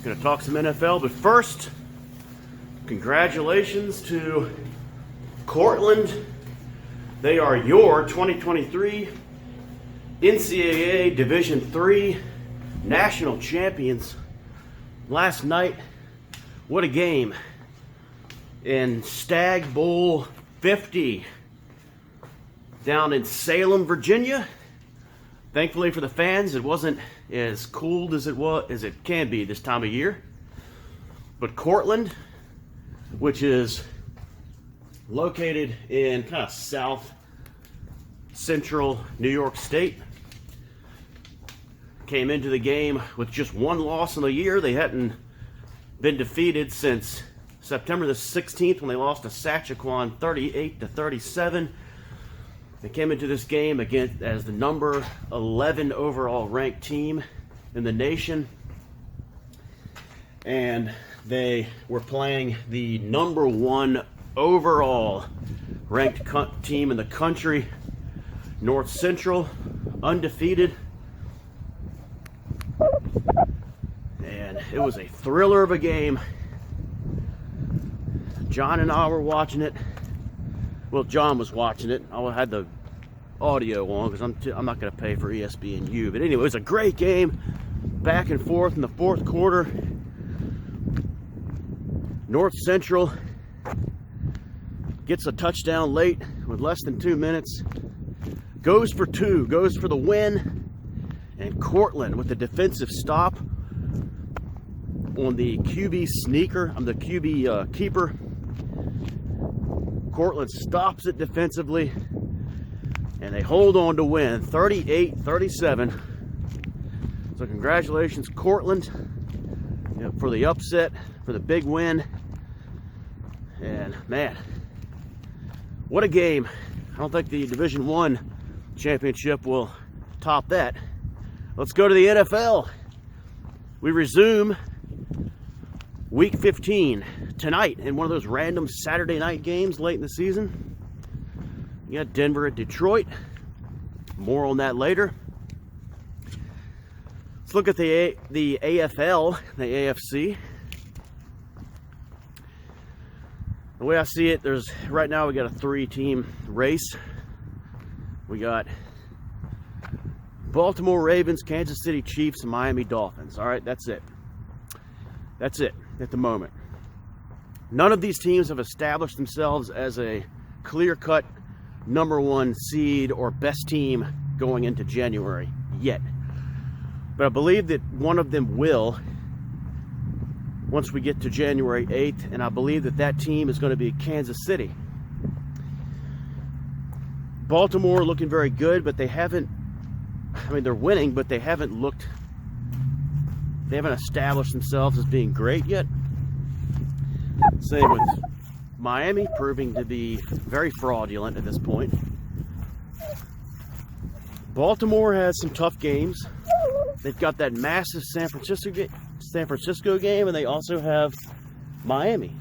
Gonna talk some NFL, but first, congratulations to Cortland. They are your 2023 NCAA Division III National Champions. Last night, what a game in Stag Bowl 50 down in Salem, Virginia. Thankfully for the fans, it wasn't as cold as it can be this time of year. But Cortland, which is located in kind of south central New York State, came into the game with just one loss in the year. They hadn't been defeated since September the 16th when they lost to Sachaquan 38-37. They came into this game again as the number 11 overall ranked team in the nation. And they were playing the number 1 overall ranked team in the country, North Central, undefeated. And it was a thriller of a game. John and I were watching it. Well, John was watching it. I had the audio on because I'm not going to pay for ESPNU. But anyway, it was a great game. Back and forth in the fourth quarter. North Central gets a touchdown late with less than 2 minutes. Goes for two. Goes for the win. And Cortland with the defensive stop on the QB sneaker. I'm the QB keeper. Cortland stops it defensively, and they hold on to win 38-37. So congratulations, Cortland, for the upset, for the big win. And man, what a game. I don't think the Division I championship will top that. Let's go to the NFL. We resume Week 15 tonight in one of those random Saturday night games late in the season. You got Denver at Detroit. More on that later. Let's look at the AFL, the AFC. The way I see it, right now we got a 3-team race. We got Baltimore Ravens, Kansas City Chiefs, and Miami Dolphins. All right, that's it. That's it at the moment. None of these teams have established themselves as a clear-cut number 1 seed or best team going into January yet. But I believe that one of them will once we get to January 8th, and I believe that team is going to be Kansas City. Baltimore looking very good, but they haven't, they're winning, but they haven't established themselves as being great yet. Same with Miami, proving to be very fraudulent at this point. Baltimore has some tough games. They've got that massive San Francisco game, and they also have Miami.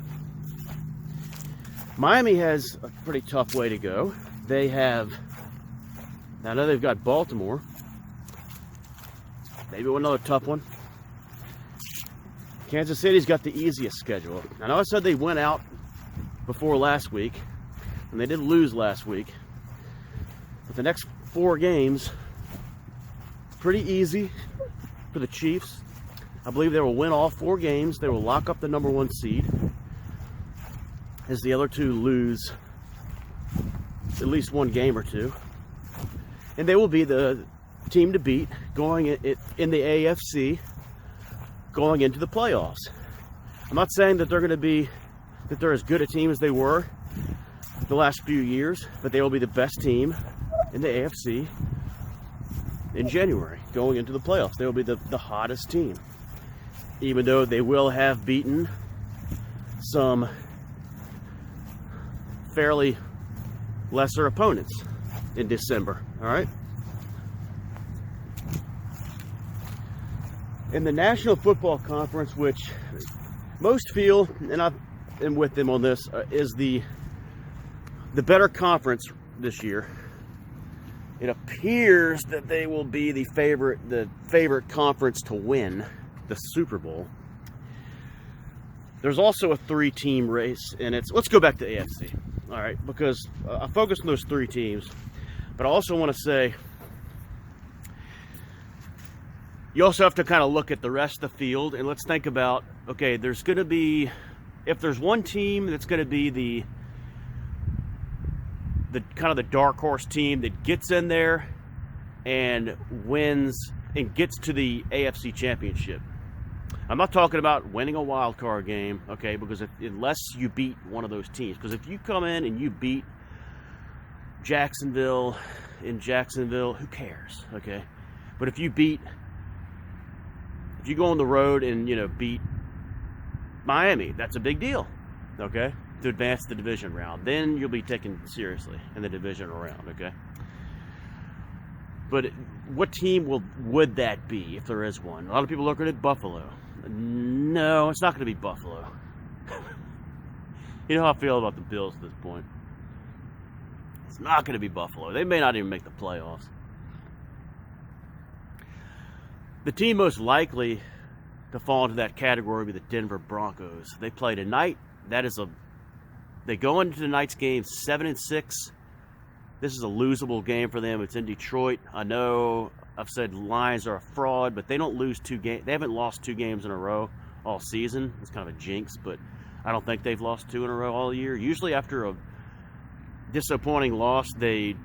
Miami has a pretty tough way to go. I know they've got Baltimore. Maybe another tough one. Kansas City's got the easiest schedule. I know I said they went out before last week, and they did lose last week. But the next 4 games, pretty easy for the Chiefs. I believe they will win all 4 games. They will lock up the number 1 seed, as the other 2 lose at least 1 game or 2. And they will be the team to beat going in the AFC going into the playoffs. I'm not saying that they're as good a team as they were the last few years, but they will be the best team in the AFC in January going into the playoffs. They will be the hottest team, even though they will have beaten some fairly lesser opponents in December. All right. In the National Football Conference, which most feel, and I am with them on this, is the better conference this year. It appears that they will be the favorite conference to win the Super Bowl. There's also a 3-team race, and let's go back to AFC, all right? Because I focus on those 3 teams, but I also want to say you also have to kind of look at the rest of the field, and let's think about, okay, there's going to be, if there's one team that's going to be the kind of the dark horse team that gets in there and wins and gets to the AFC Championship. I'm not talking about winning a wild card game, okay, because unless you beat one of those teams. Because if you come in and you beat Jacksonville in Jacksonville, who cares, okay? But if you go on the road and, beat Miami, that's a big deal, okay, to advance the division round. Then you'll be taken seriously in the division round, okay? But what team would that be if there is one? A lot of people looking at Buffalo. No, it's not going to be Buffalo. You know how I feel about the Bills at this point. It's not going to be Buffalo. They may not even make the playoffs. The team most likely to fall into that category would be the Denver Broncos. They play tonight. They go into tonight's game 7-6. This is a losable game for them. It's in Detroit. I know I've said Lions are a fraud, but they don't lose 2 games. They haven't lost 2 games in a row all season. It's kind of a jinx, but I don't think they've lost 2 in a row all year. Usually after a disappointing loss, they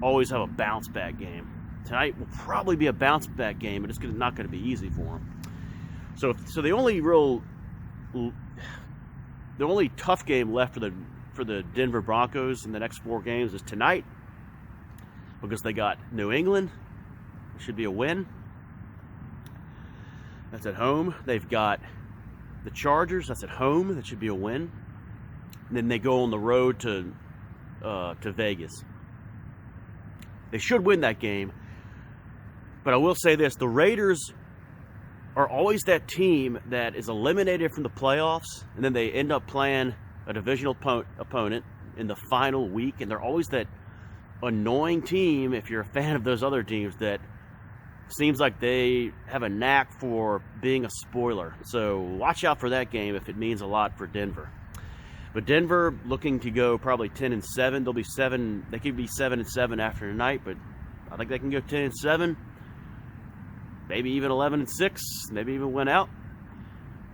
always have a bounce back game. Tonight will probably be a bounce back game, but it's not going to be easy for them. So the only tough game left for the Denver Broncos in the next 4 games is tonight, because they got New England. It should be a win. That's at home. They've got the Chargers. That's at home. That should be a win. And then they go on the road to Vegas. They should win that game. But I will say this: the Raiders are always that team that is eliminated from the playoffs, and then they end up playing a divisional opponent in the final week, and they're always that annoying team, if you're a fan of those other teams, that seems like they have a knack for being a spoiler. So watch out for that game if it means a lot for Denver. But Denver looking to go probably 10-7. They'll be 7. They could be 7-7 after tonight, but I think they can go 10-7. Maybe even 11-6. Maybe even win out.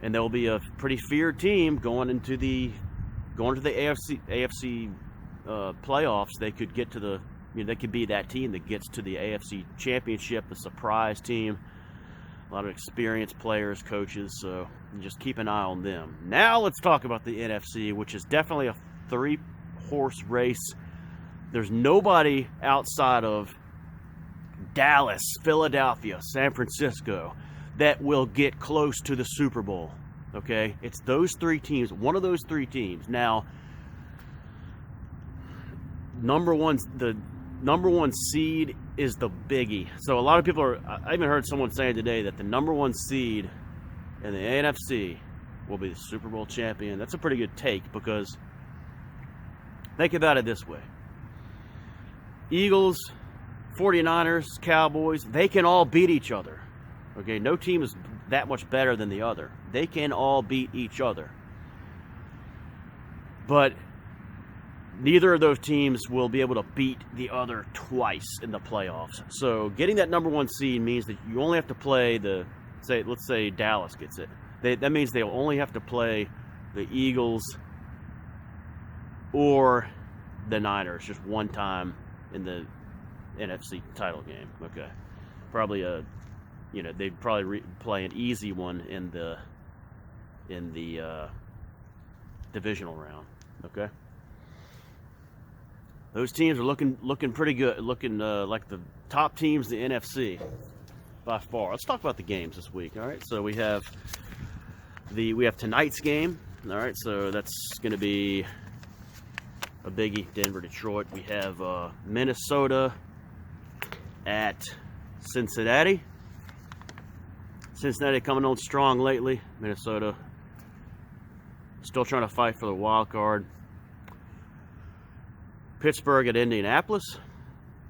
And they'll be a pretty feared team going into the AFC playoffs. They could get to they could be that team that gets to the AFC Championship, a surprise team. A lot of experienced players, coaches, so just keep an eye on them. Now let's talk about the NFC, which is definitely a 3-horse race. There's nobody outside of Dallas, Philadelphia, San Francisco that will get close to the Super Bowl. Okay? It's those 3 teams, one of those 3 teams. Now, the number 1 seed is the biggie. So a lot of people I even heard someone saying today that the number 1 seed in the NFC will be the Super Bowl champion. That's a pretty good take, because think about it this way. Eagles, 49ers, Cowboys, they can all beat each other. Okay, no team is that much better than the other. They can all beat each other. But neither of those teams will be able to beat the other twice in the playoffs. So getting that number 1 seed means that you only have to play let's say Dallas gets it. That means they'll only have to play the Eagles or the Niners just one time in the NFC title game. Okay, probably they'd probably play an easy one in the divisional round. Okay. Those teams are looking pretty good, looking like the top teams in the NFC by far. Let's talk about the games this week. All right, so we have tonight's game. All right, so that's going to be a biggie, Denver, Detroit. We have Minnesota at Cincinnati. Cincinnati coming on strong lately. Minnesota still trying to fight for the wild card. Pittsburgh at Indianapolis.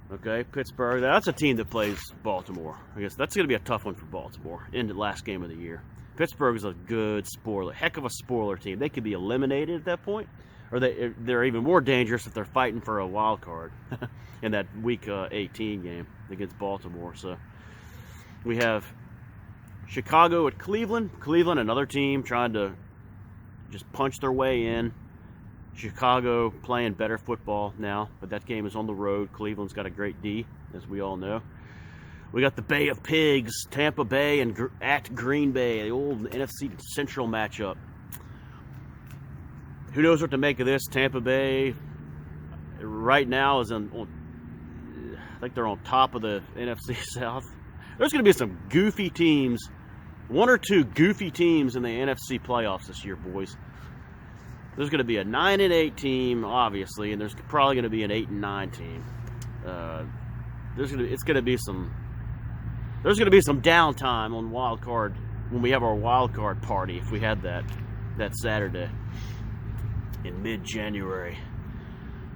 Okay, Pittsburgh, that's a team that plays Baltimore. I guess that's going to be a tough one for Baltimore in the last game of the year. Pittsburgh is a good spoiler, heck of a spoiler team. They could be eliminated at that point, or they're even more dangerous if they're fighting for a wild card in that Week 18 game against Baltimore. So we have Chicago at Cleveland. Cleveland, another team trying to just punch their way in. Chicago playing better football now, but that game is on the road. Cleveland's got a great D, as we all know. We got the Bay of Pigs, Tampa Bay and at Green Bay, the old NFC Central matchup. Who knows what to make of this? Tampa Bay right now is I think they're on top of the NFC South. There's going to be some goofy teams, one or two goofy teams in the NFC playoffs this year, boys. There's going to be a 9-8 team, obviously, and there's probably going to be an 8-9 team. There's going to be some downtime on wild card when we have our wild card party, if we had that Saturday in mid-January.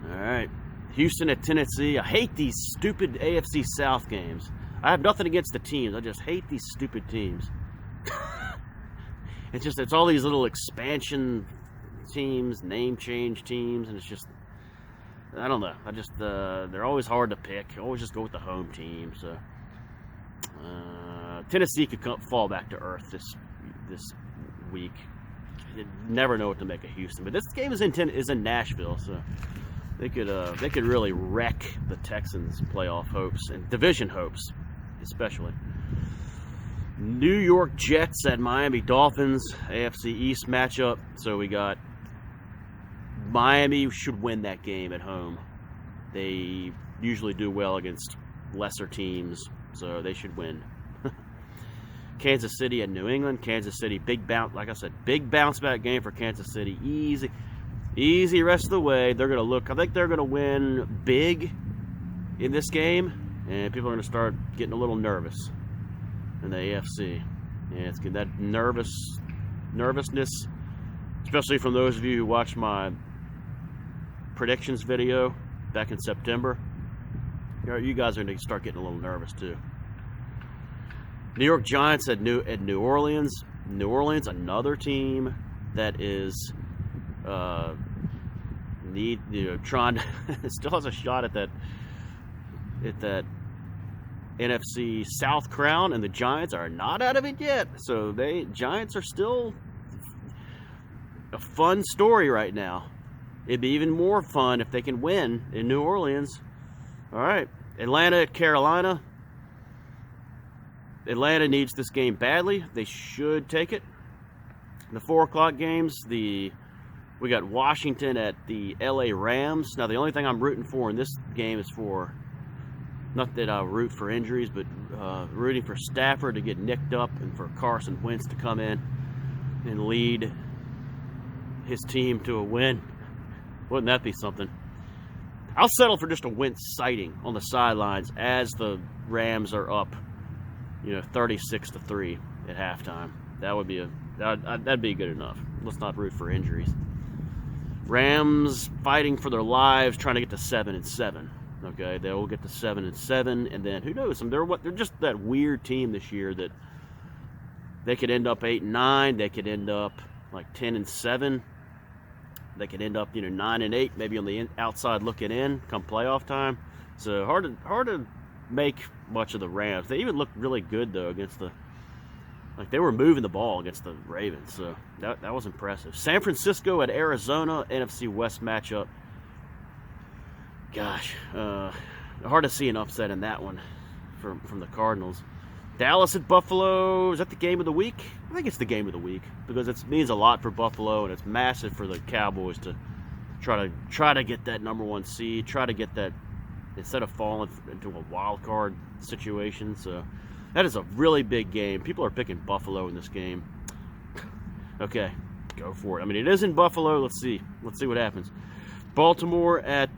All right, Houston at Tennessee. I hate these stupid AFC South games. I have nothing against the teams. I just hate these stupid teams. It's all these little expansion teams, name change teams, and it's just, I don't know. They're always hard to pick. Always just go with the home team. So Tennessee could fall back to earth this week. You never know what to make of Houston, but this game is in Nashville, so they could really wreck the Texans' playoff hopes and division hopes, especially. New York Jets at Miami Dolphins, AFC East matchup. So we got Miami should win that game at home. They usually do well against lesser teams, so they should win. Kansas City at New England. Kansas City, big bounce back game for Kansas City. Easy rest of the way. I think they're going to win big in this game, and people are going to start getting a little nervous in the AFC. Yeah, it's good. That nervousness, especially from those of you who watched my predictions video back in September. You guys are going to start getting a little nervous too. New York Giants at New Orleans. New Orleans, another team that is trying to still has a shot at that NFC South crown, and the Giants are not out of it yet. So Giants are still a fun story right now. It'd be even more fun if they can win in New Orleans. All right, Atlanta at Carolina. Atlanta needs this game badly. They should take it. The 4 o'clock games, we got Washington at the LA Rams. Now, the only thing I'm rooting for in this game is not that I root for injuries, but rooting for Stafford to get nicked up and for Carson Wentz to come in and lead his team to a win. Wouldn't that be something? I'll settle for just a Wentz sighting on the sidelines as the Rams are up, 36-3 at halftime. That'd be good enough. Let's not root for injuries. Rams fighting for their lives, trying to get to 7-7. Okay, they will get to 7-7, and then who knows? They're just that weird team this year that they could end up 8-9. They could end up like 10-7. They could end up 9-8, maybe on the outside looking in come playoff time. So hard to make much of the Rams. They even looked really good though against they were moving the ball against the Ravens. So that was impressive. San Francisco at Arizona, NFC West matchup. Gosh, hard to see an upset in that one from the Cardinals. Dallas at Buffalo, is that the game of the week? I think it's the game of the week because it means a lot for Buffalo, and it's massive for the Cowboys to try to get that number 1 seed, try to get that instead of falling into a wild card situation. So that is a really big game. People are picking Buffalo in this game. Okay, go for it. I mean, it is in Buffalo. Let's see what happens. Baltimore at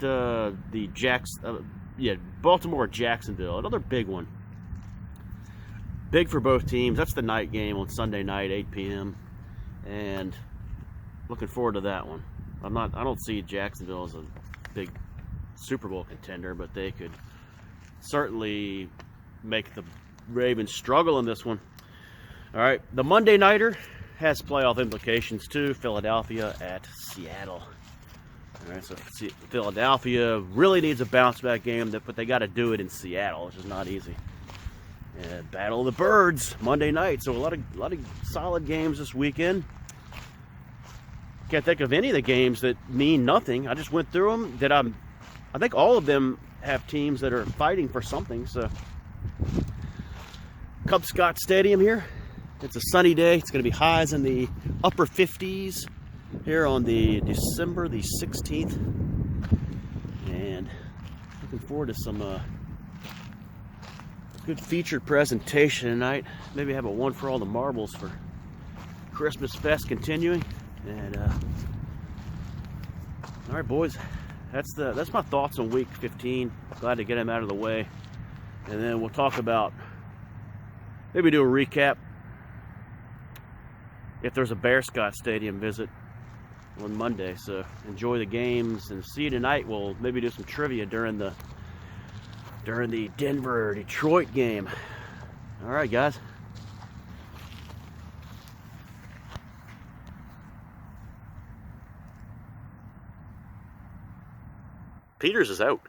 Baltimore Jacksonville, another big one. Big for both teams. That's the night game on Sunday night, 8 p.m. And looking forward to that one. I don't see Jacksonville as a big Super Bowl contender, but they could certainly make the Ravens struggle in this one. All right, the Monday nighter has playoff implications too. Philadelphia at Seattle. All right, so Philadelphia really needs a bounce back game, but they got to do it in Seattle, which is not easy. And Battle of the Birds Monday night. So a lot of solid games this weekend. Can't think of any of the games that mean nothing. I just went through them. I think all of them have teams that are fighting for something. So Cub Scott Stadium here. It's a sunny day. It's going to be highs in the upper 50s here on the December the 16th. And looking forward to some good featured presentation tonight. Maybe have a one for all the marbles for Christmas Fest continuing. And all right, boys, that's my thoughts on week 15. Glad to get them out of the way, and then we'll talk about, maybe do a recap if there's a Bear Scott Stadium visit on Monday. So enjoy the games and see you tonight. We'll maybe do some trivia during the Denver-Detroit game. All right, guys. Peters is out.